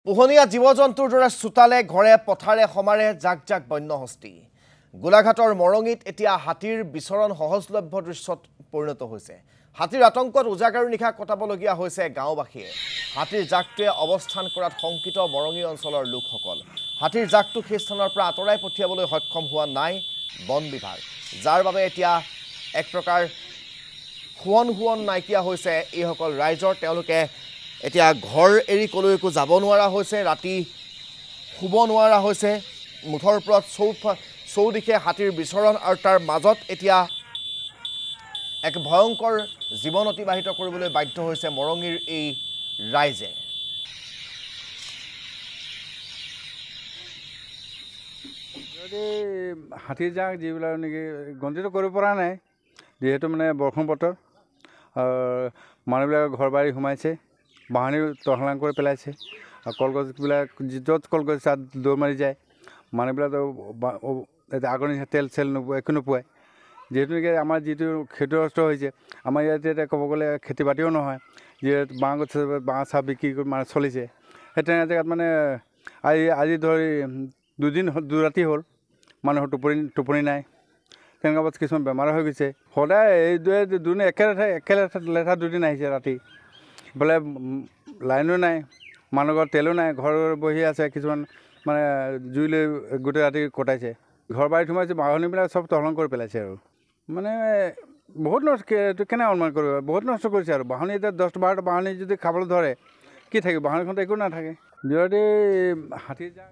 পোহনীয়া জীৱ-জন্তুৰ দৰে চোতালে ঘৰে পথাৰে সমাৰে জাক জাক বন্যহস্তি গোলাঘাটৰ মৰঙিত এতিয়া হাতীৰ বিচৰণ সহজলভ্য দৃশ্যত পৰিণত হৈছে হাতীৰ আতংকত উজাগাৰু নিশা কটাবলগীয়া হৈছে গাঁওবাসীয়ে হাতীৰ জাকটোৱে অৱস্থান কৰাত শংকিত মৰঙি অঞ্চলৰ লোকসকল হাতীৰ জাকটো সেই স্থানৰ পৰা আঁতৰাই পঠিয়াবলৈ সক্ষম হোৱা নাই বন বিভাগ যাৰ বাবে এতিয়া এক প্ৰকাৰ হুৱন নাইকিয়া হৈছে এইসকল ৰাইজৰ তেওঁলোকে এতিয়া ঘৰ এৰি কলৈকো যাব নোৱাৰা হৈছে ৰাতি শুব নোৱাৰা হৈছে মুঠৰ ওপৰত চৌদিশে হাতীৰ বিচৰণ আৰু তাৰ মাজত এতিয়া এক ভয়ংকৰ জীৱন অতিবাহিত কৰিবলৈ বাধ্য হৈছে মৰঙিৰ এই ৰাইজে যদি হাতীৰ জাক যিবিলাক নেকি গন্তিত কৰিব পৰা নাই যেহেতু মানে বৰষুণ বতৰ মানুহবিলাক ঘৰ বাৰী সোমাইছে বাহনী তহলাং কৰি পেলাইছে আৰু কলগছবিলাক য'ত কলগছ তাত দৌৰ মাৰি যায় মানুহবিলাক আগৰ নিচিনা তেল চেল নোপোৱা একো নোপোৱাই যেহেতু নেকি আমাৰ যিটো ক্ষতিগ্ৰস্ত হৈছে আমাৰ ইয়াতে এতিয়া ক'ব গ'লে খেতি বাতিও নহয় যিহেতু বাঁহ চাহ বিক্ৰী কৰি মানে চলিছে সেই তেনে জেগাত মানে আজি ধৰি দুৰাতি হ'ল মানুহৰ টোপনি নাই তেনেকুৱা বস্তু কিছুমান বেমাৰ হৈ গৈছে সদায় এই দুদিন একে লেঠা দুদিন আহিছে ৰাতি বোলে লাইনো নাই মানুহ ঘৰত তেলো নাই ঘৰ বহি আছে কিছুমান মানে জুই লৈ গোটেই ৰাতি কটাইছে ঘৰ বাৰীত সোমাইছে বাহনীবিলাক চব তহলং কৰি পেলাইছে আৰু মানে বহুত নষ্ট কেনে অনুমান কৰিব বহুত নষ্ট কৰিছে আৰু বাহনী এতিয়া 10-12টা বাহনী যদি খাবলৈ ধৰে কি থাকিব বাহনীখনতো একো নাথাকে যদি হাতীৰ জাক